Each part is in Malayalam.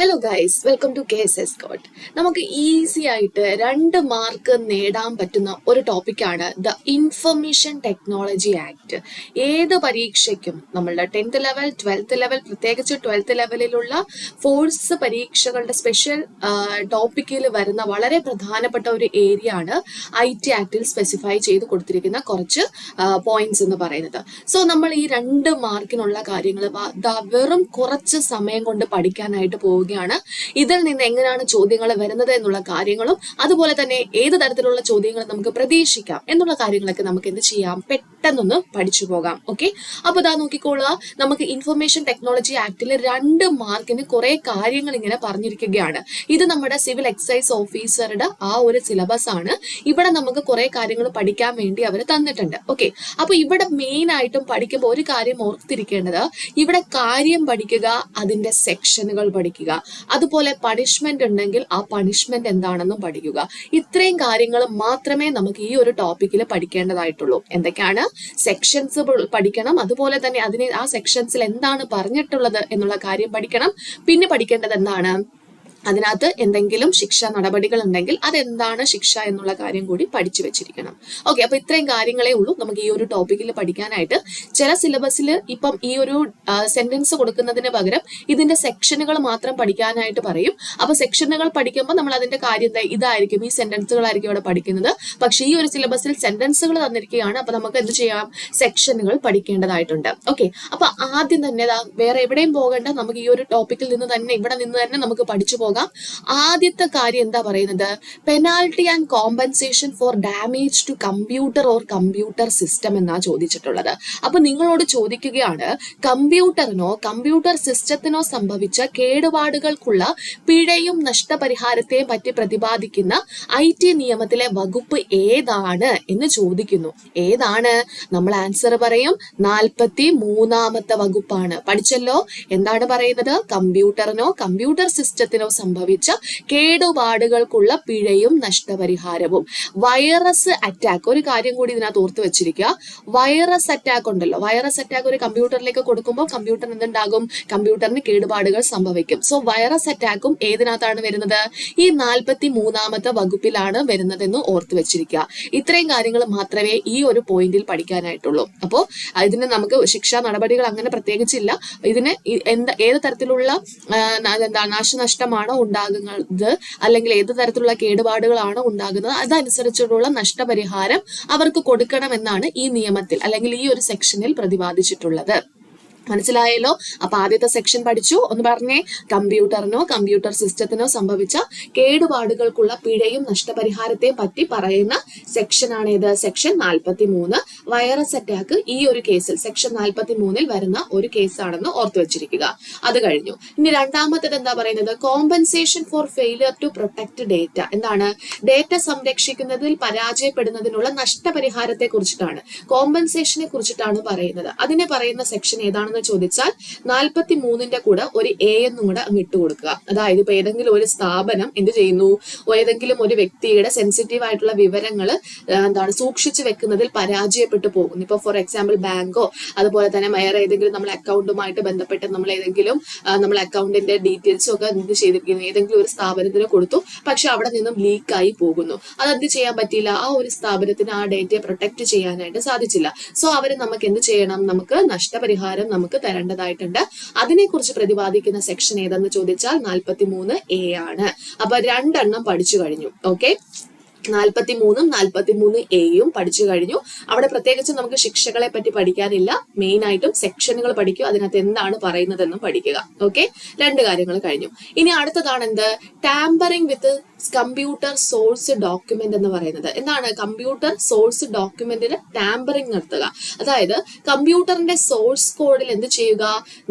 Hello guys, welcome to KSS Code. നമുക്ക് ഈസി ആയിട്ട് 2 മാർക്ക് നേടാൻ പറ്റുന്ന ഒരു ടോപ്പിക്കാണ് ദ ഇൻഫർമേഷൻ ടെക്നോളജി ആക്ട്. ഏത് പരീക്ഷയ്ക്കും നമ്മളുടെ 10th ലെവൽ, 12th ലെവൽ, പ്രത്യേകിച്ച് 12th ലെവലിലുള്ള ഫോഴ്സ് പരീക്ഷകളുടെ സ്പെഷ്യൽ ടോപ്പിക്കിൽ വരുന്ന വളരെ പ്രധാനപ്പെട്ട ഒരു ഏരിയ ആണ് IT ആക്ടിൽ സ്പെസിഫൈ ചെയ്ത് കൊടുത്തിരിക്കുന്ന കുറച്ച് പോയിന്റ്സ് എന്ന് പറയുന്നത്. സോ നമ്മൾ ഈ 2 മാർക്കിനുള്ള കാര്യങ്ങൾ വെറും കുറച്ച് സമയം കൊണ്ട് പഠിക്കാനായിട്ട് പോവുകയാണ്. ഇതിൽ നിന്ന് എങ്ങനെയാണ് ചോദ്യങ്ങൾ വരുന്നത് എന്നുള്ള കാര്യങ്ങളും അതുപോലെ തന്നെ ഏത് തരത്തിലുള്ള ചോദ്യങ്ങൾ നമുക്ക് പ്രതീക്ഷിക്കാം എന്നുള്ള കാര്യങ്ങളൊക്കെ നമുക്ക് എന്ത് ചെയ്യാം, പെട്ടെന്നൊന്ന് പഠിച്ചു പോകാം. ഓക്കെ, അപ്പൊ ഇതാ നോക്കിക്കോളുക. നമുക്ക് ഇൻഫർമേഷൻ ടെക്നോളജി ആക്ടിൽ 2 മാർക്കിന് കുറെ കാര്യങ്ങൾ ഇങ്ങനെ പറഞ്ഞിരിക്കുകയാണ്. ഇത് നമ്മുടെ സിവിൽ എക്സൈസ് ഓഫീസറുടെ ആ ഒരു സിലബസ് ആണ്. ഇവിടെ നമുക്ക് കുറെ കാര്യങ്ങൾ പഠിക്കാൻ വേണ്ടി അവർ തന്നിട്ടുണ്ട്. ഓക്കെ, അപ്പൊ ഇവിടെ മെയിൻ ആയിട്ടും പഠിക്കുമ്പോൾ ഒരു കാര്യം ഓർത്തിരിക്കേണ്ടത്, ഇവിടെ കാര്യം പഠിക്കുക, അതിന്റെ സെക്ഷനുകൾ പഠിക്കുക, അതുപോലെ പണിഷ്മെന്റ് ഉണ്ടെങ്കിൽ ആ പണിഷ്മെന്റ് എന്താണെന്നും പഠിക്കുക. ഇത്രയും കാര്യങ്ങൾ മാത്രമേ നമുക്ക് ഈ ഒരു ടോപ്പിക്കിൽ പഠിക്കേണ്ടതായിട്ടുള്ളൂ. എന്തൊക്കെയാണ്? സെക്ഷൻസ് പഠിക്കണം, അതുപോലെ തന്നെ ആ സെക്ഷൻസിൽ എന്താണ് പറഞ്ഞിട്ടുള്ളത് എന്നുള്ള കാര്യം പഠിക്കണം. പിന്നെ പഠിക്കേണ്ടത് എന്താണ്, അതിനകത്ത് എന്തെങ്കിലും ശിക്ഷാ നടപടികൾ ഉണ്ടെങ്കിൽ അതെന്താണ് ശിക്ഷ എന്നുള്ള കാര്യം കൂടി പഠിച്ചു വെച്ചിരിക്കണം. ഓക്കെ, അപ്പൊ ഇത്രയും കാര്യങ്ങളേ ഉള്ളൂ നമുക്ക് ഈ ഒരു ടോപ്പിക്കിൽ പഠിക്കാനായിട്ട്. ചില സിലബസിൽ ഇപ്പം ഈ ഒരു സെന്റൻസ് കൊടുക്കുന്നതിന് പകരം ഇതിന്റെ സെക്ഷനുകൾ മാത്രം പഠിക്കാനായിട്ട് പറയും. അപ്പൊ സെക്ഷനുകൾ പഠിക്കുമ്പോൾ നമ്മൾ അതിന്റെ കാര്യം ഇതായിരിക്കും, ഈ സെന്റൻസുകളായിരിക്കും ഇവിടെ പഠിക്കുന്നത്. പക്ഷെ ഈ ഒരു സിലബസിൽ സെന്റൻസുകൾ തന്നിരിക്കുകയാണ്. അപ്പൊ നമുക്ക് എന്ത് ചെയ്യാം, സെക്ഷനുകൾ പഠിക്കേണ്ടതായിട്ടുണ്ട്. ഓക്കെ, അപ്പൊ ആദ്യം തന്നെ വേറെ എവിടെയും പോകേണ്ട, നമുക്ക് ഈ ഒരു ടോപ്പിക്കിൽ നിന്ന് തന്നെ ഇവിടെ നിന്ന് തന്നെ നമുക്ക് പഠിച്ചു പോകാം. ആദ്യത്തെ കാര്യം എന്താ പറയുന്നത്, penalty and compensation for damage to computer or computer system എന്നാ ചോദിച്ചിട്ടുള്ളത്. അപ്പൊ നിങ്ങളോട് ചോദിക്കുകയാണ്, കമ്പ്യൂട്ടറിനോ കമ്പ്യൂട്ടർ സിസ്റ്റത്തിനോ സംഭവിച്ച കേടുപാടുകൾക്കുള്ള പിഴയും നഷ്ടപരിഹാരത്തെയും പറ്റി പ്രതിപാദിക്കുന്ന IT നിയമത്തിലെ വകുപ്പ് ഏതാണ് എന്ന് ചോദിക്കുന്നു. ഏതാണ്? നമ്മൾ ആൻസർ പറയും 43ാമത്തെ വകുപ്പാണ്. പഠിച്ചല്ലോ, എന്താണ് പറയുന്നത്, കമ്പ്യൂട്ടറിനോ കമ്പ്യൂട്ടർ സിസ്റ്റത്തിനോ സംഭവിച്ച കേടുപാടുകൾക്കുള്ള പിഴയും നഷ്ടപരിഹാരവും. വൈറസ് അറ്റാക്ക്, ഒരു കാര്യം കൂടി ഇതിനകത്ത് ഓർത്ത് വെച്ചിരിക്കുക. വൈറസ് അറ്റാക്ക് ഉണ്ടല്ലോ, വൈറസ് അറ്റാക്ക് ഒരു കമ്പ്യൂട്ടറിലേക്ക് കൊടുക്കുമ്പോൾ കമ്പ്യൂട്ടറിന് എന്തുണ്ടാകും, കമ്പ്യൂട്ടറിന് കേടുപാടുകൾ സംഭവിക്കും. സോ വൈറസ് അറ്റാക്കും ഏതിനകത്താണ് വരുന്നത്, ഈ 43ാമത്തെ വകുപ്പിലാണ് വരുന്നതെന്ന് ഓർത്ത് വെച്ചിരിക്കുക. ഇത്രയും കാര്യങ്ങൾ മാത്രമേ ഈ ഒരു പോയിന്റിൽ പഠിക്കാനായിട്ടുള്ളൂ. അപ്പോൾ ഇതിന് നമുക്ക് ശിക്ഷാ നടപടികൾ അങ്ങനെ പ്രത്യേകിച്ചില്ല. ഇതിന് ഏത് തരത്തിലുള്ള നാശനഷ്ടമാണോ ഉണ്ടാകുന്നത്, അല്ലെങ്കിൽ ഏത് തരത്തിലുള്ള കേടുപാടുകളാണോ ഉണ്ടാകുന്നത്, അതനുസരിച്ചുള്ള നഷ്ടപരിഹാരം അവർക്ക് കൊടുക്കണമെന്നാണ് ഈ നിയമത്തിൽ അല്ലെങ്കിൽ ഈ ഒരു സെക്ഷനിൽ പ്രതിപാദിച്ചിട്ടുള്ളത്. മനസ്സിലായല്ലോ? അപ്പൊ ആദ്യത്തെ സെക്ഷൻ പഠിച്ചു. ഒന്ന് പറഞ്ഞേ, കമ്പ്യൂട്ടറിനോ കമ്പ്യൂട്ടർ സിസ്റ്റത്തിനോ സംഭവിച്ച കേടുപാടുകൾക്കുള്ള പിഴയും നഷ്ടപരിഹാരത്തെയും പറ്റി പറയുന്ന സെക്ഷൻ ആണ് ഇത്, സെക്ഷൻ 43. വൈറസ് അറ്റാക്ക് ഈ ഒരു കേസിൽ സെക്ഷൻ 43ൽ വരുന്ന ഒരു കേസാണെന്ന് ഓർത്തു വെച്ചിരിക്കുക. അത് കഴിഞ്ഞു. ഇനി രണ്ടാമത്തേത് എന്താ പറയുന്നത്, compensation for failure to protect data. എന്താണ്? ഡേറ്റ സംരക്ഷിക്കുന്നതിൽ പരാജയപ്പെടുന്നതിനുള്ള നഷ്ടപരിഹാരത്തെ കുറിച്ചിട്ടാണ്, കോമ്പൻസേഷനെ കുറിച്ചിട്ടാണ് പറയുന്നത്. അതിനെ പറയുന്ന സെക്ഷൻ ഏതാണ് ചോദിച്ചാൽ 43ന്റെ കൂടെ ഒരു A എന്നും കൂടെ അങ്ങ് ഇട്ട് കൊടുക്കുക. അതായത് ഇപ്പൊ ഏതെങ്കിലും ഒരു സ്ഥാപനം എന്ത് ചെയ്യുന്നു, ഏതെങ്കിലും ഒരു വ്യക്തിയുടെ സെൻസിറ്റീവ് ആയിട്ടുള്ള വിവരങ്ങൾ സൂക്ഷിച്ചു വെക്കുന്നതിൽ പരാജയപ്പെട്ടു പോകുന്നു. ഇപ്പൊ ഫോർ എക്സാമ്പിൾ ബാങ്കോ അതുപോലെ തന്നെ വേറെ ഏതെങ്കിലും നമ്മളെ അക്കൗണ്ടുമായിട്ട് ബന്ധപ്പെട്ട് നമ്മൾ ഏതെങ്കിലും നമ്മളെ അക്കൗണ്ടിന്റെ ഡീറ്റെയിൽസും ഒക്കെ എന്ത് ചെയ്തിരിക്കുന്നു, ഏതെങ്കിലും ഒരു സ്ഥാപനത്തിന് കൊടുത്തു, പക്ഷെ അവിടെ നിന്നും ലീക്കായി പോകുന്നു. അതെന്ത് ചെയ്യാൻ പറ്റില്ല, ആ ഒരു സ്ഥാപനത്തിന് ആ ഡേറ്റയെ പ്രൊട്ടക്ട് ചെയ്യാനായിട്ട് സാധിച്ചില്ല. സോ അവര് നമുക്ക് എന്ത് ചെയ്യണം, നമുക്ക് നഷ്ടപരിഹാരം നമുക്ക് തരേണ്ടതായിട്ടുണ്ട്. അതിനെക്കുറിച്ച് പ്രതിപാദിക്കുന്ന സെക്ഷൻ ഏതെന്ന് ചോദിച്ചാൽ 43A ആണ്. അപ്പൊ 2 പഠിച്ചു കഴിഞ്ഞു. ഓക്കെ, 43ഉം 43Aയും പഠിച്ചു കഴിഞ്ഞു. അവിടെ പ്രത്യേകിച്ച് നമുക്ക് ശിക്ഷകളെ പറ്റി പഠിക്കാനില്ല. മെയിൻ ആയിട്ടും സെക്ഷനുകൾ പഠിക്കുക, അതിനകത്ത് എന്താണ് പറയുന്നതെന്നും പഠിക്കുക. ഓക്കെ, 2 കാര്യങ്ങൾ കഴിഞ്ഞു. ഇനി അടുത്തതാണ് എന്ത്, tampering with computer source document എന്ന് പറയുന്നത്. എന്താണ് കമ്പ്യൂട്ടർ സോഴ്സ് ഡോക്യുമെന്റിന് ടാമ്പറിംഗ് നടത്തുക? അതായത് കമ്പ്യൂട്ടറിന്റെ സോഴ്സ് കോഡിൽ എന്ത് ചെയ്യുക,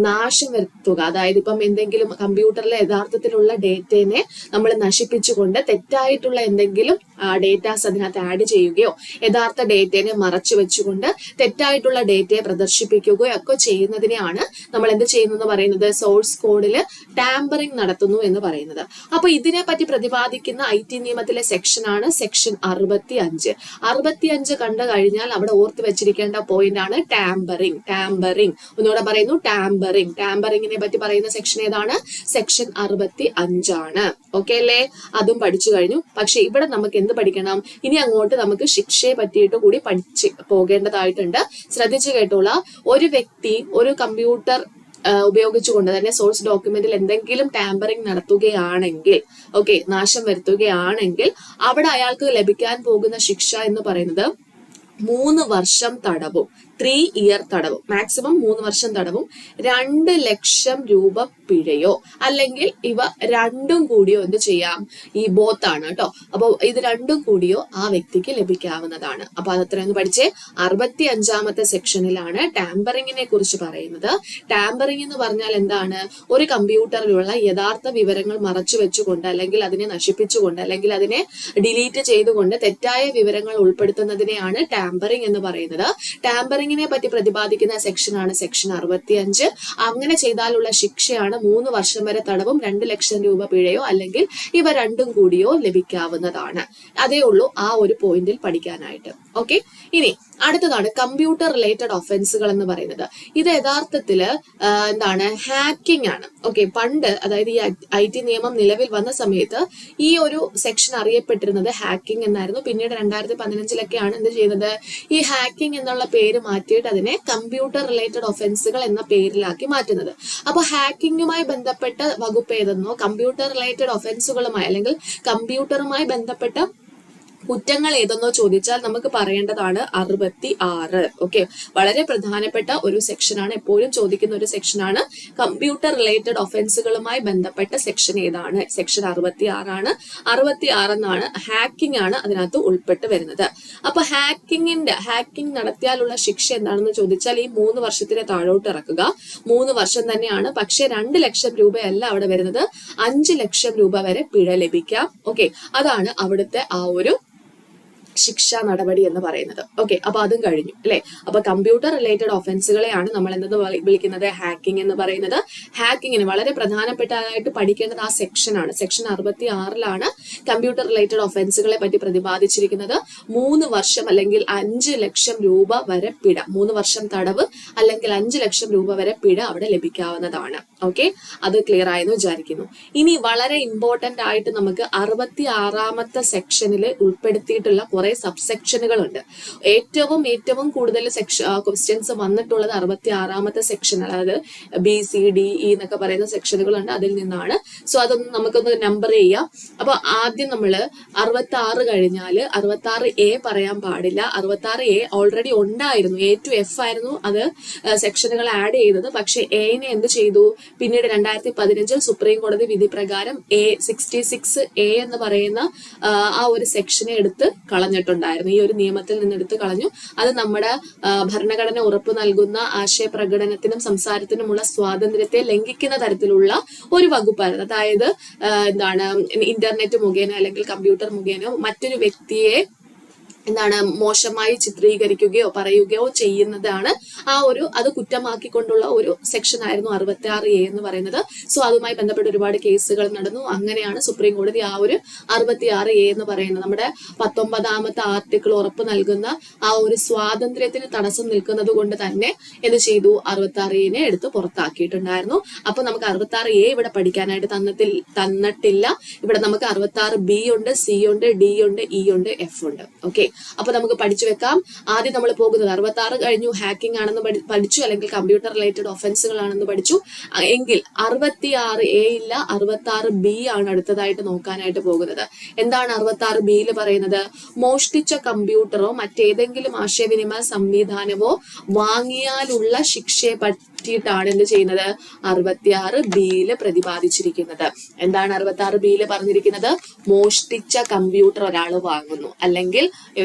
നാശം വരുത്തുക. അതായത് ഇപ്പം എന്തെങ്കിലും കമ്പ്യൂട്ടറിലെ യഥാർത്ഥത്തിലുള്ള ഡേറ്റയെ നമ്മൾ നശിപ്പിച്ചുകൊണ്ട് തെറ്റായിട്ടുള്ള എന്തെങ്കിലും ഡേറ്റാസ് അതിനകത്ത് ആഡ് ചെയ്യുകയോ യഥാർത്ഥ ഡേറ്റയെ മറച്ചു വെച്ചുകൊണ്ട് തെറ്റായിട്ടുള്ള ഡേറ്റയെ പ്രദർശിപ്പിക്കുകയോ ഒക്കെ ചെയ്യുന്നതിനെയാണ് നമ്മൾ എന്ത് ചെയ്യുന്നു പറയുന്നത്, സോഴ്സ് കോഡിൽ ടാമ്പറിംഗ് നടത്തുന്നു എന്ന് പറയുന്നത്. അപ്പൊ ഇതിനെ പറ്റി പ്രതിപാദിക്കുന്ന IT നിയമത്തിലെ സെക്ഷനാണ് സെക്ഷൻ 65. 65 കണ്ടു കഴിഞ്ഞാൽ അവിടെ ഓർത്ത് വെച്ചിരിക്കേണ്ട പോയിന്റ് ആണ് ടാമ്പറിംഗ്. ഒന്നുകൂടെ പറയുന്നു, ടാമ്പറിംഗിനെ പറ്റി പറയുന്ന സെക്ഷൻ ഏതാണ്? സെക്ഷൻ 65 ആണ്. ഓക്കെ അല്ലേ? അതും പഠിച്ചു കഴിഞ്ഞു. പക്ഷെ ഇവിടെ നമുക്ക് എന്ത് പഠിക്കണം? ഇനി അങ്ങോട്ട് നമുക്ക് ശിക്ഷയെ പറ്റിയിട്ട് കൂടി പഠിച്ച് പോകേണ്ടതായിട്ടുണ്ട്. ശ്രദ്ധിച്ചു കേട്ടോളാം. ഒരു വ്യക്തി ഒരു കമ്പ്യൂട്ടർ ഉപയോഗിച്ചുകൊണ്ട് തന്നെ സോഴ്സ് ഡോക്യുമെന്റിൽ എന്തെങ്കിലും ടാമ്പറിംഗ് നടത്തുകയാണെങ്കിൽ, ഓക്കെ, നാശം വരുത്തുകയാണെങ്കിൽ അവിടെ അയാൾക്ക് ലഭിക്കാൻ പോകുന്ന ശിക്ഷ എന്ന് പറയുന്നത് 3 വർഷം തടവും, 3 ഇയർ തടവും, മാക്സിമം 3 വർഷം തടവും, 2 ലക്ഷം രൂപ പിഴയോ അല്ലെങ്കിൽ ഇവ രണ്ടും കൂടിയോ എന്ത് ചെയ്യാം? ഈ ബോത്താണ് കേട്ടോ. അപ്പൊ ഇത് രണ്ടും കൂടിയോ ആ വ്യക്തിക്ക് ലഭിക്കാവുന്നതാണ്. അപ്പൊ അതത്രയൊന്ന് പഠിച്ചേ. 65ാമത്തെ സെക്ഷനിലാണ് ടാമ്പറിങ്ങിനെ കുറിച്ച് പറയുന്നത്. ടാമ്പറിംഗ് എന്ന് പറഞ്ഞാൽ എന്താണ്? ഒരു കമ്പ്യൂട്ടറിലുള്ള യഥാർത്ഥ വിവരങ്ങൾ മറച്ചു വെച്ചുകൊണ്ട് അല്ലെങ്കിൽ അതിനെ നശിപ്പിച്ചുകൊണ്ട് അല്ലെങ്കിൽ അതിനെ ഡിലീറ്റ് ചെയ്തുകൊണ്ട് തെറ്റായ വിവരങ്ങൾ ഉൾപ്പെടുത്തുന്നതിനെയാണ് ടാമ്പറിംഗ് എന്ന് പറയുന്നത്. ടാമ്പറിംഗിനെ പറ്റി പ്രതിപാദിക്കുന്ന സെക്ഷനാണ് സെക്ഷൻ 65. അങ്ങനെ ചെയ്താലുള്ള ശിക്ഷയാണ് 3 വർഷം വരെ തടവും 2 ലക്ഷം രൂപ പിഴയോ അല്ലെങ്കിൽ ഇവ രണ്ടും കൂടിയോ ലഭിക്കാവുന്നതാണ്. അതേ ഉള്ളൂ ആ ഒരു പോയിന്റിൽ പഠിക്കാനായിട്ട്. ഓക്കെ, ഇനി അടുത്തതാണ് കമ്പ്യൂട്ടർ റിലേറ്റഡ് ഒഫൻസുകൾ എന്ന് പറയുന്നത്. ഇത് യഥാർത്ഥത്തില് എന്താണ്? ഹാക്കിംഗ് ആണ്. ഓക്കെ, പണ്ട് അതായത് ഈ IT നിയമം നിലവിൽ വന്ന സമയത്ത് ഈ ഒരു സെക്ഷൻ അറിയപ്പെട്ടിരുന്നത് ഹാക്കിംഗ് എന്നായിരുന്നു. പിന്നീട് 2015 എന്ത് ചെയ്യുന്നത്? ഈ ഹാക്കിംഗ് എന്നുള്ള പേര് മാറ്റിയിട്ട് അതിനെ കമ്പ്യൂട്ടർ റിലേറ്റഡ് ഒഫൻസുകൾ എന്ന പേരിലാക്കി മാറ്റുന്നത്. അപ്പൊ ഹാക്കിങ്ങുമായി ബന്ധപ്പെട്ട വകുപ്പ് ഏതെന്നോ കമ്പ്യൂട്ടർ റിലേറ്റഡ് ഒഫൻസുകളുമായി അല്ലെങ്കിൽ കമ്പ്യൂട്ടറുമായി ബന്ധപ്പെട്ട കുറ്റങ്ങൾ ഏതെന്നോ ചോദിച്ചാൽ നമുക്ക് പറയേണ്ടതാണ് 66. ഓക്കെ, വളരെ പ്രധാനപ്പെട്ട ഒരു സെക്ഷനാണ്, എപ്പോഴും ചോദിക്കുന്ന ഒരു സെക്ഷനാണ്. കമ്പ്യൂട്ടർ റിലേറ്റഡ് ഒഫൻസുകളുമായി ബന്ധപ്പെട്ട സെക്ഷൻ ഏതാണ്? സെക്ഷൻ 66 ആണ്. 66 എന്നാണ്. ഹാക്കിംഗ് ആണ് അതിനകത്ത് ഉൾപ്പെട്ട് വരുന്നത്. അപ്പൊ ഹാക്കിംഗ് നടത്തിയാലുള്ള ശിക്ഷ എന്താണെന്ന് ചോദിച്ചാൽ ഈ 3 വർഷത്തിന് താഴോട്ട് ഇറക്കുക. 3 വർഷം തന്നെയാണ്. പക്ഷെ 2 ലക്ഷം രൂപയല്ല അവിടെ വരുന്നത്, 5 ലക്ഷം രൂപ വരെ പിഴ ലഭിക്കാം. ഓക്കെ, അതാണ് അവിടുത്തെ ആ ഒരു ശിക്ഷാ നടപടി എന്ന് പറയുന്നത്. ഓക്കെ, അപ്പൊ അതും കഴിഞ്ഞു അല്ലെ. അപ്പൊ കമ്പ്യൂട്ടർ റിലേറ്റഡ് ഒഫൻസുകളെയാണ് നമ്മൾ എന്തെന്ന് വിളിക്കുന്നത്? ഹാക്കിംഗ് എന്ന് പറയുന്നത്. ഹാക്കിങ്ങിന് വളരെ പ്രധാനപ്പെട്ടതായിട്ട് പഠിക്കേണ്ടത് ആ സെക്ഷനാണ്. സെക്ഷൻ 66 കമ്പ്യൂട്ടർ റിലേറ്റഡ് ഒഫൻസുകളെ പറ്റി പ്രതിപാദിച്ചിരിക്കുന്നത്. 3 വർഷം അല്ലെങ്കിൽ 5 ലക്ഷം രൂപ വരെ പിഴ, 3 വർഷം തടവ് അല്ലെങ്കിൽ 5 ലക്ഷം രൂപ വരെ പിഴ അവിടെ ലഭിക്കാവുന്നതാണ്. ഓക്കെ, അത് ക്ലിയർ ആയെന്ന് വിചാരിക്കുന്നു. ഇനി വളരെ ഇമ്പോർട്ടന്റ് ആയിട്ട് നമുക്ക് 66ാമത്തെ സെക്ഷനിൽ ഉൾപ്പെടുത്തിയിട്ടുള്ള കുറെ സബ്സെക്ഷനുകളുണ്ട്. ഏറ്റവും കൂടുതൽ ക്വസ്റ്റ്യൻസ് വന്നിട്ടുള്ളത് 66ാമത്തെ സെക്ഷൻ, അതായത് BCDE എന്നൊക്കെ പറയുന്ന സെക്ഷനുകളുണ്ട്. അതിൽ നിന്നാണ്. സോ അതൊന്ന് നമുക്കൊന്ന് നമ്പർ ചെയ്യാം. അപ്പൊ ആദ്യം നമ്മള് 66 കഴിഞ്ഞാല് 66A പറയാൻ പാടില്ല. 66A ഓൾറെഡി ഉണ്ടായിരുന്നു. A to F ആയിരുന്നു അത് സെക്ഷനുകൾ ആഡ് ചെയ്തത്. പക്ഷെ എനെ എന്ത് ചെയ്തു? പിന്നീട് 2015 സുപ്രീം കോടതി വിധി പ്രകാരം 66A എന്ന് പറയുന്ന ആ ഒരു സെക്ഷനെ എടുത്ത് കളഞ്ഞിട്ടുണ്ടായിരുന്നു. ഈ ഒരു നിയമത്തിൽ നിന്ന് എടുത്ത് കളഞ്ഞു. അത് നമ്മുടെ ഭരണഘടന ഉറപ്പു നൽകുന്ന ആശയപ്രകടനത്തിനും സംസാരത്തിനുമുള്ള സ്വാതന്ത്ര്യത്തെ ലംഘിക്കുന്ന തരത്തിലുള്ള ഒരു വകുപ്പായിരുന്നു. അതായത് എന്താണ്, ഇന്റർനെറ്റ് മുഖേന അല്ലെങ്കിൽ കമ്പ്യൂട്ടർ മുഖേന മറ്റൊരു വ്യക്തിയെ മോശമായി ചിത്രീകരിക്കുകയോ പറയുകയോ ചെയ്യുന്നതാണ് അത് കുറ്റമാക്കിക്കൊണ്ടുള്ള ഒരു സെക്ഷൻ ആയിരുന്നു 66A എന്ന് പറയുന്നത്. സോ അതുമായി ബന്ധപ്പെട്ട് ഒരുപാട് കേസുകൾ നടന്നു. അങ്ങനെയാണ് സുപ്രീം കോടതി ആ ഒരു 66A എന്ന് പറയുന്നത് നമ്മുടെ 19ാമത്തെ ആർട്ടിക്കിൾ ഉറപ്പ് നൽകുന്ന ആ ഒരു സ്വാതന്ത്ര്യത്തിന് തടസ്സം നിൽക്കുന്നത് കൊണ്ട് തന്നെ എന്ത് ചെയ്തു? 66A എടുത്ത് പുറത്താക്കിയിട്ടുണ്ടായിരുന്നു. അപ്പൊ നമുക്ക് 66A ഇവിടെ പഠിക്കാനായിട്ട് തന്നിട്ടില്ല. ഇവിടെ നമുക്ക് 66B ഉണ്ട്, C ഉണ്ട്, D ഉണ്ട്, E ഉണ്ട്, F ഉണ്ട്. ഓക്കെ, അപ്പൊ നമുക്ക് പഠിച്ചു വെക്കാം. ആദ്യം നമ്മൾ പോകുന്നത് 66 കഴിഞ്ഞു, ഹാക്കിംഗ് ആണെന്ന് പഠിച്ചു, അല്ലെങ്കിൽ കമ്പ്യൂട്ടർ റിലേറ്റഡ് ഒഫൻസുകളാണെന്ന് പഠിച്ചു. എങ്കിൽ 66A ഇല്ല, 66B ആണ് അടുത്തതായിട്ട് നോക്കാനായിട്ട് പോകുന്നത്. എന്താണ് 66Bയിൽ പറയുന്നത്? മോഷ്ടിച്ച കമ്പ്യൂട്ടറോ മറ്റേതെങ്കിലും ആശയവിനിമയ സംവിധാനമോ വാങ്ങിയാലുള്ള ശിക്ഷയെ പറ്റിയിട്ടാണ് എന്ത് ചെയ്യുന്നത്? 66Bയിൽ പ്രതിപാദിച്ചിരിക്കുന്നത്. എന്താണ് 66Bയിൽ പറഞ്ഞിരിക്കുന്നത്? മോഷ്ടിച്ച കമ്പ്യൂട്ടർ ഒരാൾ വാങ്ങുന്നു, അല്ലെങ്കിൽ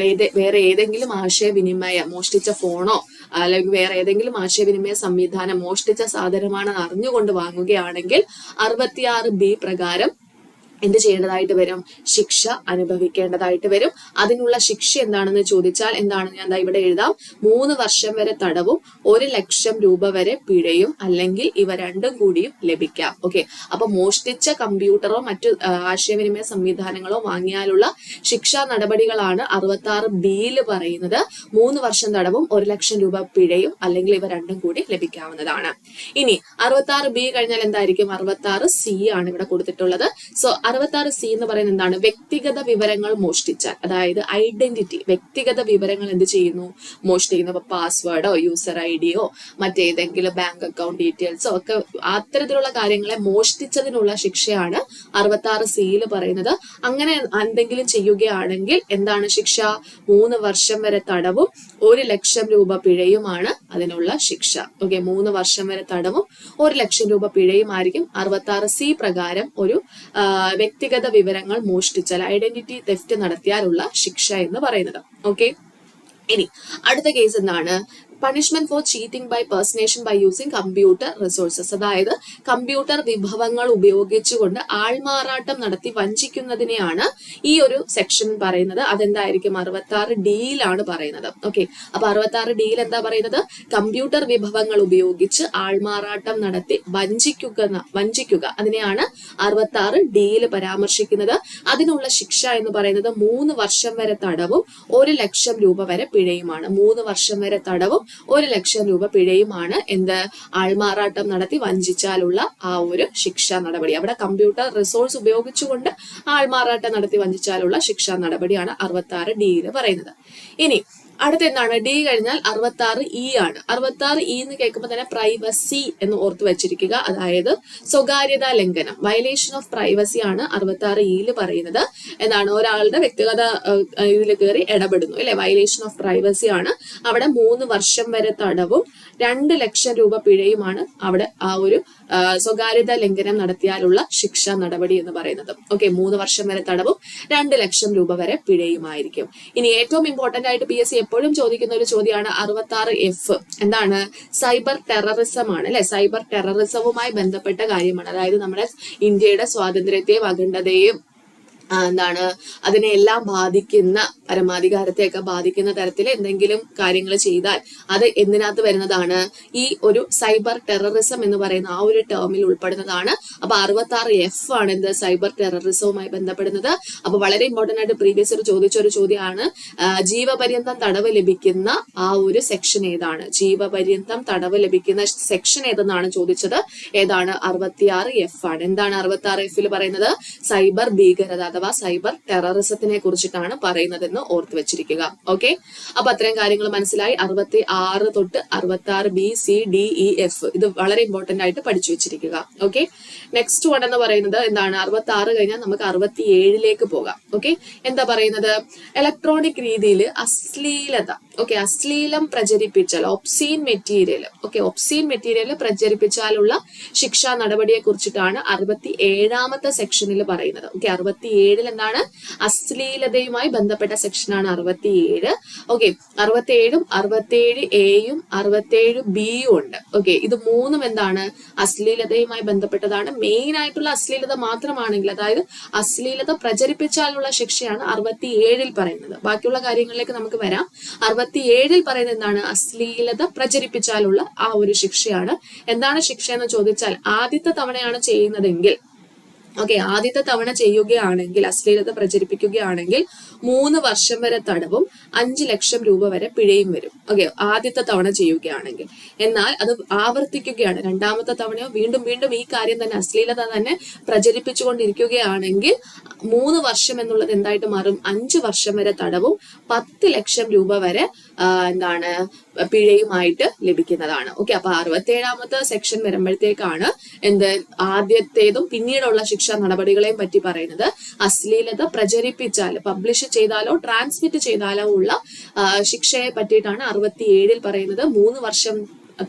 വേറെ ഏതെങ്കിലും ആശയവിനിമയം, മോഷ്ടിച്ച ഫോണോ അല്ലെങ്കിൽ വേറെ ഏതെങ്കിലും ആശയവിനിമയ സംവിധാനം മോഷ്ടിച്ച സാധനമാണെന്ന് അറിഞ്ഞുകൊണ്ട് വാങ്ങുകയാണെങ്കിൽ 66B പ്രകാരം എന്ത് ചെയ്യേണ്ടതായിട്ട് വരും? ശിക്ഷ അനുഭവിക്കേണ്ടതായിട്ട് വരും. അതിനുള്ള ശിക്ഷ എന്താണെന്ന് ചോദിച്ചാൽ എന്താണെന്ന് ഞാൻ ഇവിടെ എഴുതാം. 3 വർഷം വരെ തടവും 1 ലക്ഷം രൂപ വരെ പിഴയും അല്ലെങ്കിൽ ഇവ രണ്ടും കൂടിയും ലഭിക്കാം. ഓക്കെ, അപ്പൊ മോഷ്ടിച്ച കമ്പ്യൂട്ടറോ മറ്റു ആശയവിനിമയ സംവിധാനങ്ങളോ വാങ്ങിയാലുള്ള ശിക്ഷാ നടപടികളാണ് 66B പറയുന്നത്. 3 വർഷം തടവും 1 ലക്ഷം രൂപ പിഴയും അല്ലെങ്കിൽ ഇവ രണ്ടും കൂടി ലഭിക്കാവുന്നതാണ്. ഇനി 66B കഴിഞ്ഞാൽ എന്തായിരിക്കും? 66C ആണ് ഇവിടെ കൊടുത്തിട്ടുള്ളത്. സോ 66C എന്ന് പറയുന്നത് എന്താണ്? വ്യക്തിഗത വിവരങ്ങൾ മോഷ്ടിച്ചാൽ, അതായത് ഐഡന്റിറ്റി, വ്യക്തിഗത വിവരങ്ങൾ എന്ത് ചെയ്യുന്നു? മോഷ്ടിക്കുന്നു. അപ്പൊ പാസ്വേഡോ യൂസർ ഐഡിയോ മറ്റേതെങ്കിലും ബാങ്ക് അക്കൗണ്ട് ഡീറ്റെയിൽസോ ഒക്കെ അത്തരത്തിലുള്ള കാര്യങ്ങളെ മോഷ്ടിച്ചതിനുള്ള ശിക്ഷയാണ് 66C പറയുന്നത്. അങ്ങനെ എന്തെങ്കിലും ചെയ്യുകയാണെങ്കിൽ എന്താണ് ശിക്ഷ? 3 വർഷം വരെ തടവും 1 ലക്ഷം രൂപ പിഴയുമാണ് അതിനുള്ള ശിക്ഷ. ഓക്കെ, 3 വർഷം വരെ തടവും 1 ലക്ഷം രൂപ പിഴയുമായിരിക്കും 66C പ്രകാരം ഒരു വ്യക്തിഗത വിവരങ്ങൾ മോഷ്ടിച്ചാൽ, ഐഡന്റിറ്റി തെഫ്റ്റ് നടത്തിയാലുള്ള ശിക്ഷ എന്ന് പറയുന്നത്. ഓക്കെ, ഇനി അടുത്ത കേസ് എന്താണ്? Punishment for cheating by personation by using computer resources, അതായത് കമ്പ്യൂട്ടർ വിഭവങ്ങൾ ഉപയോഗിച്ചുകൊണ്ട് ആൾമാറാട്ടം നടത്തി വഞ്ചിക്കുന്നതിനെയാണ് ഈ ഒരു സെക്ഷൻ പറയുന്നത്. അതെന്തായിരിക്കും? 66Dയിലാണ് പറയുന്നത്. ഓക്കെ, അപ്പൊ 66Dയിൽ എന്താ പറയുന്നത്? കമ്പ്യൂട്ടർ വിഭവങ്ങൾ ഉപയോഗിച്ച് ആൾമാറാട്ടം നടത്തി വഞ്ചിക്കുക അതിനെയാണ് 66Dയിൽ പരാമർശിക്കുന്നത്. അതിനുള്ള ശിക്ഷ എന്ന് പറയുന്നത് 3 വർഷം വരെ തടവും 1 ലക്ഷം രൂപ വരെ പിഴയുമാണ്. 3 വർഷം വരെ തടവും 1 ലക്ഷം രൂപ പിഴയുമാണ് എന്ത്? ആൾമാറാട്ടം നടത്തി വഞ്ചിച്ചാലുള്ള ആ ഒരു ശിക്ഷാ നടപടി. അവിടെ കമ്പ്യൂട്ടർ റിസോഴ്സ് ഉപയോഗിച്ചുകൊണ്ട് ആൾമാറാട്ടം നടത്തി വഞ്ചിച്ചാലുള്ള ശിക്ഷാ നടപടിയാണ് 66Dയിൽ പറയുന്നത്. ഇനി അടുത്ത എന്താണ്? ഡി കഴിഞ്ഞാൽ 66E ആണ്. 66E എന്ന് കേൾക്കുമ്പോൾ തന്നെ പ്രൈവസി എന്ന് ഓർത്ത് വെച്ചിരിക്കുക. അതായത് സ്വകാര്യതാ ലംഘനം, വയലേഷൻ ഓഫ് പ്രൈവസി ആണ് 66E പറയുന്നത്. എന്താണ്? ഒരാളുടെ വ്യക്തിഗത ഇതിൽ കയറി ഇടപെടുന്നു അല്ലെ, വയലേഷൻ ഓഫ് പ്രൈവസി ആണ്. അവിടെ 3 വർഷം വരെ തടവും 2 ലക്ഷം രൂപ പിഴയുമാണ് അവിടെ ആ ഒരു സ്വകാര്യത ലംഘനം നടത്തിയാലുള്ള ശിക്ഷാ നടപടി എന്ന് പറയുന്നത്. ഓക്കെ, 3 വർഷം വരെ തടവും 2 ലക്ഷം രൂപ വരെ പിഴയുമായിരിക്കും. ഇനി ഏറ്റവും ഇമ്പോർട്ടന്റ് ആയിട്ട് PSC എപ്പോഴും ചോദിക്കുന്ന ഒരു ചോദ്യമാണ് 66F. എന്താണ്? സൈബർ ടെററിസം ആണ് അല്ലെ. സൈബർ ടെററിസവുമായി ബന്ധപ്പെട്ട കാര്യമാണ്. അതായത് നമ്മുടെ ഇന്ത്യയുടെ സ്വാതന്ത്ര്യത്തെയും അഖണ്ഡതയെയും എന്താണ് അതിനെ എല്ലാം ബാധിക്കുന്ന, പരമാധികാരത്തെയൊക്കെ ബാധിക്കുന്ന തരത്തിൽ എന്തെങ്കിലും കാര്യങ്ങൾ ചെയ്താൽ അത് എന്തിനകത്ത് വരുന്നതാണ്? ഈ ഒരു സൈബർ ടെററിസം എന്ന് പറയുന്ന ആ ഒരു ടേമിൽ ഉൾപ്പെടുന്നതാണ്. അപ്പൊ 66F ആണ് എന്ത്? സൈബർ ടെററിസവുമായി ബന്ധപ്പെടുന്നത്. അപ്പൊ വളരെ ഇമ്പോർട്ടന്റ് ആയിട്ട് പ്രീവിയസ് ഇയർ ചോദിച്ച ഒരു ചോദ്യമാണ്, ജീവപര്യന്തം തടവ് ലഭിക്കുന്ന ആ ഒരു സെക്ഷൻ ഏതാണ്? ജീവപര്യന്തം തടവ് ലഭിക്കുന്ന സെക്ഷൻ ഏതെന്നാണ് ചോദിച്ചത്. ഏതാണ്? 66F ആണ്. എന്താണ് 66F പറയുന്നത്? സൈബർ ഭീകരത അഥവാ സൈബർ ടെററിസത്തിനെ കുറിച്ചിട്ടാണ് പറയുന്നതെന്ന് ഓർത്ത് വെച്ചിരിക്കുക. ഓക്കെ, അപ്പൊ അത്രയും കാര്യങ്ങൾ മനസ്സിലായി. 66 തൊട്ട് 66B, C, D, E, F ഇത് വളരെ ഇമ്പോർട്ടന്റ് ആയിട്ട് പഠിച്ചു വെച്ചിരിക്കുക. ഓക്കെ, നെക്സ്റ്റ് വൺ എന്ന് പറയുന്നത് എന്താണ്? 66 കഴിഞ്ഞാൽ നമുക്ക് 67ലേക്ക് പോകാം. ഓക്കെ, എന്താ പറയുന്നത്? ഇലക്ട്രോണിക് രീതിയിൽ അശ്ലീലത, ഓക്കെ, അശ്ലീലം പ്രചരിപ്പിച്ചാൽ, obscene material, okay, obscene material പ്രചരിപ്പിച്ചാലുള്ള ശിക്ഷാ നടപടിയെ കുറിച്ചിട്ടാണ് 67ാമത്തെ സെക്ഷനിൽ പറയുന്നത്. ഓക്കെ, 67 എന്താണ്? അശ്ലീലതയുമായി ബന്ധപ്പെട്ട സെക്ഷനാണ് 67. ഓക്കെ, 67ഉം 67Aയും 67Bയും ഉണ്ട്. ഓക്കെ, ഇത് മൂന്നും എന്താണ്? അശ്ലീലതയുമായി ബന്ധപ്പെട്ടതാണ്. മെയിൻ ആയിട്ടുള്ള അശ്ലീലത മാത്രമാണെങ്കിൽ, അതായത് അശ്ലീലത പ്രചരിപ്പിച്ചാലുള്ള ശിക്ഷയാണ് 67ൽ പറയുന്നത്. ബാക്കിയുള്ള കാര്യങ്ങളിലേക്ക് നമുക്ക് വരാം. 67ൽ പറയുന്നത് എന്താണ്? അശ്ലീലത പ്രചരിപ്പിച്ചാലുള്ള ആ ഒരു ശിക്ഷയാണ്. എന്താണ് ശിക്ഷ എന്ന് ചോദിച്ചാൽ, ആദ്യത്തെ തവണയാണ് ചെയ്യുന്നതെങ്കിൽ, ഓക്കെ, ആദ്യത്തെ തവണ ചെയ്യുകയാണെങ്കിൽ, അശ്ലീലത പ്രചരിപ്പിക്കുകയാണെങ്കിൽ 3 വർഷം വരെ തടവും 5 ലക്ഷം രൂപ വരെ പിഴയും വരും. ഓക്കെ, ആദ്യത്തെ തവണ ചെയ്യുകയാണെങ്കിൽ. എന്നാൽ അത് ആവർത്തിക്കുകയാണ്, രണ്ടാമത്തെ തവണയോ വീണ്ടും വീണ്ടും ഈ കാര്യം തന്നെ, അശ്ലീലത തന്നെ പ്രചരിപ്പിച്ചുകൊണ്ടിരിക്കുകയാണെങ്കിൽ 3 വർഷം എന്നുള്ളത് എന്തായിട്ട് മാറും? 5 വർഷം വരെ തടവും 10 ലക്ഷം രൂപ വരെ എന്താണ് പിഴയുമായിട്ട് ലഭിക്കുന്നതാണ്. ഓക്കെ, അപ്പൊ 67ാമത്തെ സെക്ഷൻ വരുമ്പോഴത്തേക്കാണ് എന്ത്? ആദ്യത്തേതും പിന്നീടുള്ള ശിക്ഷാ നടപടികളെയും പറ്റി പറയുന്നത്. അശ്ലീലത പ്രചരിപ്പിച്ചാൽ, പബ്ലിഷ് ചെയ്താലോ ട്രാൻസ്മിറ്റ് ചെയ്താലോ ഉള്ള ശിക്ഷയെ പറ്റിയിട്ടാണ് 67ൽ പറയുന്നത്. 3 വർഷം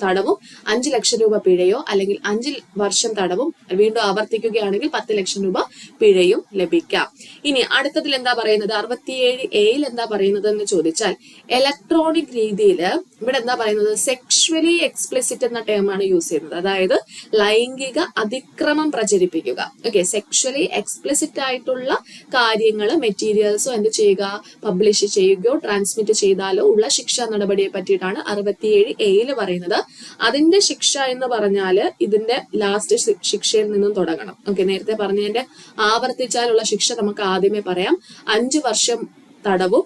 തടവും 5 ലക്ഷം രൂപ പിഴയോ അല്ലെങ്കിൽ 5 വർഷം തടവും വീണ്ടും ആവർത്തിക്കുകയാണെങ്കിൽ 10 ലക്ഷം രൂപ പിഴയും ലഭിക്കാം. ഇനി അടുത്തതിൽ എന്താ പറയുന്നത്, 67A എന്താ പറയുന്നത് എന്ന് ചോദിച്ചാൽ ഇലക്ട്രോണിക് രീതിയിൽ ഇവിടെ എന്താ പറയുന്നത്, സെക്ഷുവലി എക്സ്പ്ലിസിറ്റ് എന്ന ടേമാണ് യൂസ് ചെയ്യുന്നത്. അതായത് ലൈംഗിക അതിക്രമം പ്രചരിപ്പിക്കുക. ഓക്കെ, സെക്ഷുവലി എക്സ്പ്ലിസിറ്റ് ആയിട്ടുള്ള കാര്യങ്ങൾ മെറ്റീരിയൽസോ എന്ത് ചെയ്യുക, പബ്ലിഷ് ചെയ്യുകയോ ട്രാൻസ്മിറ്റ് ചെയ്താലോ ഉള്ള ശിക്ഷാ നടപടിയെ പറ്റിയിട്ടാണ് 67A പറയുന്നത്. അതിന്റെ ശിക്ഷ എന്ന് പറഞ്ഞാൽ ഇതിന്റെ ലാസ്റ്റ് ശിക്ഷയിൽ നിന്നും തുടങ്ങണം. ഓക്കെ, നേരത്തെ പറഞ്ഞതിന്റെ ആവർത്തിച്ചാലുള്ള ശിക്ഷ നമുക്ക് ആദ്യമേ പറയാം. 5 വർഷം തടവും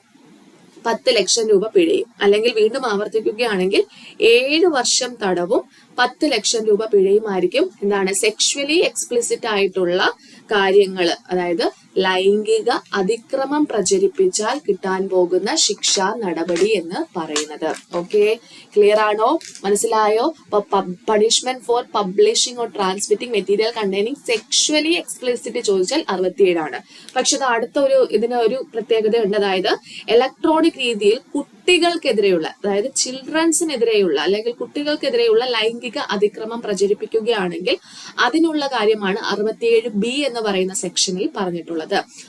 10 ലക്ഷം രൂപ പിഴയും, അല്ലെങ്കിൽ വീണ്ടും ആവർത്തിക്കുകയാണെങ്കിൽ 7 വർഷം തടവും 10 ലക്ഷം രൂപ പിഴയും ആയിരിക്കും എന്താണ് സെക്ഷുവലി എക്സ്പ്ലിസിറ്റ് ആയിട്ടുള്ള കാര്യങ്ങൾ, അതായത് ലൈംഗിക അതിക്രമം പ്രചരിപ്പിച്ചാൽ കിട്ടാൻ പോകുന്ന ശിക്ഷാ നടപടി എന്ന് പറയുന്നത്. ഓക്കെ, ക്ലിയർ ആണോ, മനസ്സിലായോ? Punishment for publishing or transmitting material containing sexually explicit ചോദിച്ചാൽ 67 ആണ്. പക്ഷെ അത് അടുത്ത ഇതിന് ഒരു പ്രത്യേകത ഉണ്ട്. അതായത് ഇലക്ട്രോണിക് രീതിയിൽ കുട്ടികൾക്കെതിരെയുള്ള, അതായത് ചിൽഡ്രൻസിനെതിരെയുള്ള അല്ലെങ്കിൽ കുട്ടികൾക്കെതിരെയുള്ള ലൈംഗിക അതിക്രമം പ്രചരിപ്പിക്കുകയാണെങ്കിൽ അതിനുള്ള കാര്യമാണ് 67B എന്ന് പറയുന്ന സെക്ഷനിൽ പറഞ്ഞിട്ടുള്ളത്.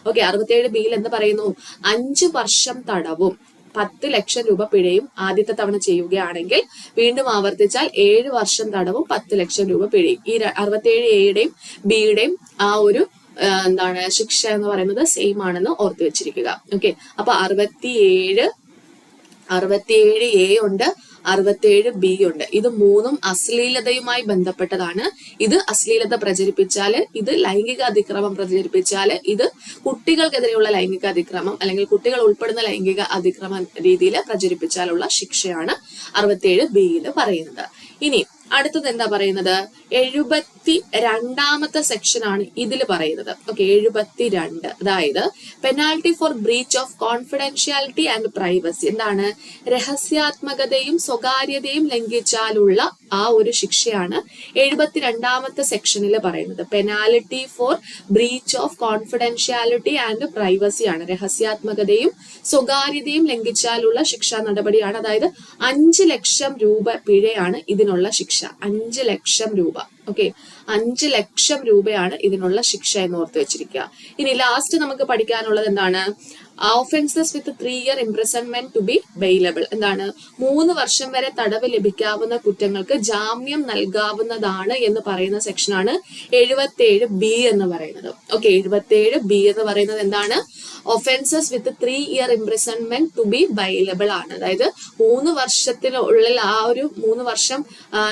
ഓക്കെ, 67B എന്ന് പറയുന്നു 5 വർഷം തടവും 10 ലക്ഷം രൂപ പിഴയും ആദ്യത്തെ തവണ ചെയ്യുകയാണെങ്കിൽ വീണ്ടും ആവർത്തിച്ചാൽ 7 വർഷം തടവും 10 ലക്ഷം രൂപ പിഴയും. ഈ 67Aയുടെയും Bയുടെയും ആ ഒരു എന്താണ് ശിക്ഷ എന്ന് പറയുന്നത് സെയിം ആണെന്ന് ഓർത്തു വെച്ചിരിക്കുക. ഓക്കെ, അപ്പൊ 67A ഉണ്ട്, 67B ഉണ്ട്. ഇത് മൂന്നും അശ്ലീലതയുമായി ബന്ധപ്പെട്ടതാണ്. ഇത് അശ്ലീലത പ്രചരിപ്പിച്ചാല്, ഇത് ലൈംഗിക അതിക്രമം പ്രചരിപ്പിച്ചാല്, ഇത് കുട്ടികൾക്കെതിരെയുള്ള ലൈംഗിക അതിക്രമം അല്ലെങ്കിൽ കുട്ടികൾ ഉൾപ്പെടുന്ന ലൈംഗിക അതിക്രമ രീതിയിൽ പ്രചരിപ്പിച്ചാലുള്ള ശിക്ഷയാണ് 67Bയിൽ പറയുന്നത്. ഇനി അടുത്തത് എന്താ പറയുന്നത്, 72ാമത്തെ സെക്ഷൻ ആണ് ഇതിൽ പറയുന്നത്. ഓക്കെ, 72, അതായത് penalty for breach of confidentiality and privacy. എന്താണ്, രഹസ്യാത്മകതയും സ്വകാര്യതയും ലംഘിച്ചാലുള്ള ആ ഒരു ശിക്ഷയാണ് 72ാമത്തെ സെക്ഷനിൽ പറയുന്നത്. Penalty for breach of confidentiality and privacy ആണ്, രഹസ്യാത്മകതയും സ്വകാര്യതയും ലംഘിച്ചാലുള്ള ശിക്ഷാ നടപടിയാണ്. അതായത് 5 ലക്ഷം രൂപ പിഴയാണ് ഇതിനുള്ള ശിക്ഷ. 5 ലക്ഷം രൂപ. ഓക്കെ, 5 ലക്ഷം രൂപയാണ് ഇതിനുള്ള ശിക്ഷ എന്ന് ഓർത്ത് വെച്ചിരിക്കുക. ഇനി ലാസ്റ്റ് നമുക്ക് പഠിക്കാനുള്ളത് എന്താണ്, offenses with 3 year imprisonment to be bailable. എന്താണ്, 3 വർഷം വരെ തടവ് ലഭിക്കാവുന്ന കുറ്റങ്ങൾക്ക് ജാമ്യം നൽകാവുന്നതാണ് എന്ന് പറയുന്ന സെക്ഷനാണ് 77B എന്ന് പറയുന്നത്. ഓക്കെ, 77B എന്ന് പറയുന്നത് എന്താണ്, offences with 3 year imprisonment to be bailable ആണ്. അതായത് 3 വർഷത്തിനുള്ളിൽ ആ ഒരു 3 വർഷം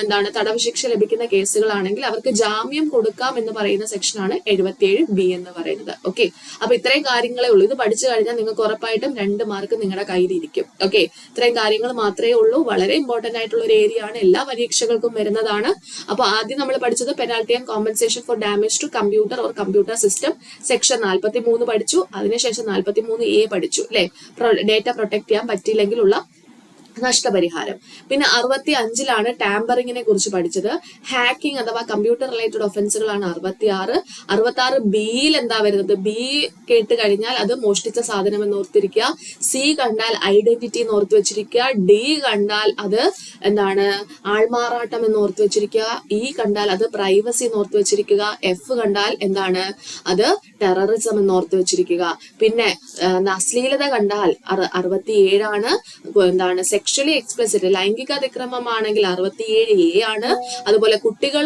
എന്താണ് തടവ് ശിക്ഷ ലഭിക്കുന്ന കേസുകളാണെങ്കിൽ അവർക്ക് ജാമ്യം കൊടുക്കാം എന്ന് പറയുന്ന സെക്ഷനാണ് 77B എന്ന് പറയുന്നത്. ഓക്കെ, അപ്പൊ ഇത്രയും കാര്യങ്ങളേ ഉള്ളൂ. ഇത് പഠിച്ചു കഴിഞ്ഞാൽ നിങ്ങൾക്ക് ഉറപ്പായിട്ടും 2 മാർക്ക് നിങ്ങളുടെ കയ്യിലിരിക്കും. ഓക്കെ, ഇത്രയും കാര്യങ്ങൾ മാത്രമേ ഉള്ളൂ. വളരെ ഇമ്പോർട്ടന്റ് ആയിട്ടുള്ള ഒരു ഏരിയ ആണ്, എല്ലാ പരീക്ഷകൾക്കും വരുന്നതാണ്. അപ്പൊ ആദ്യം നമ്മൾ പഠിച്ചത് penalty and compensation for damage to computer or computer system, section 43 പഠിച്ചു. അതിനുശേഷം 43A പഠിച്ചു അല്ലെ, ഡേറ്റ പ്രൊട്ടക്ട് ചെയ്യാൻ പറ്റിയില്ലെങ്കിലുള്ള നഷ്ടപരിഹാരം. പിന്നെ 65ലാണ് ടാമ്പറിങ്ങിനെ കുറിച്ച് പഠിച്ചത്. ഹാക്കിംഗ് അഥവാ കമ്പ്യൂട്ടർ റിലേറ്റഡ് ഒഫൻസുകളാണ് 66. 66Bയിൽ എന്താ വരുന്നത്, B കേട്ട് കഴിഞ്ഞാൽ അത് മോഷ്ടിച്ച സാധനം എന്ന് ഓർത്തിരിക്കുക, C കണ്ടാൽ ഐഡന്റിറ്റി എന്ന് ഓർത്ത് വെച്ചിരിക്കുക, D കണ്ടാൽ അത് എന്താണ് ആൾമാറാട്ടം എന്ന് ഓർത്ത് വെച്ചിരിക്കുക, E കണ്ടാൽ അത് പ്രൈവസി എന്ന് ഓർത്ത് വെച്ചിരിക്കുക, F കണ്ടാൽ എന്താണ് അത് ടെററിസം എന്ന് ഓർത്ത് വെച്ചിരിക്കുക. പിന്നെ അശ്ലീലത കണ്ടാൽ 67 ആണ്. എന്താണ് സെക്ഷലി എക്സ്പ്ലിസിറ്റ് ലൈംഗിക അതിക്രമമാണെങ്കിൽ 67A ആണ്. അതുപോലെ കുട്ടികൾ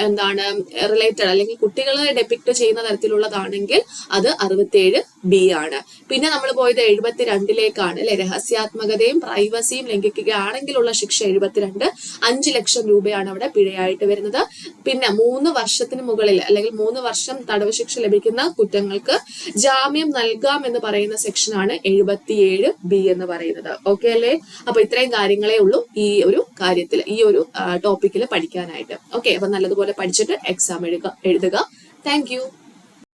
എന്താണ് റിലേറ്റഡ് അല്ലെങ്കിൽ കുട്ടികളെ ഡെപിക്ട് ചെയ്യുന്ന തരത്തിലുള്ളതാണെങ്കിൽ അത് 67B ആണ്. പിന്നെ നമ്മൾ പോയത് 72ലേക്കാണ് അല്ലെ, രഹസ്യാത്മകതയും പ്രൈവസിയും ലംഘിക്കുകയാണെങ്കിലുള്ള ശിക്ഷ 72, 5 ലക്ഷം രൂപയാണ് അവിടെ പിഴയായിട്ട് വരുന്നത്. പിന്നെ 3 വർഷത്തിന് മുകളിൽ അല്ലെങ്കിൽ 3 വർഷം തടവ് ശിക്ഷ ലഭിക്കുന്ന കുറ്റങ്ങൾക്ക് ജാമ്യം നൽകാം എന്ന് പറയുന്ന സെക്ഷനാണ് 77B എന്ന് പറയുന്നത്. ഓക്കെ അല്ലേ, അപ്പൊ ഇത്രയും കാര്യങ്ങളേ ഉള്ളൂ ഈ ഒരു കാര്യത്തിൽ, ഈ ഒരു ടോപ്പിക്കിൽ പഠിക്കാനായിട്ട്. ഓക്കെ, അപ്പൊ നല്ലതുപോലെ പഠിച്ചിട്ട് എക്സാം എഴുതുക. Thank you.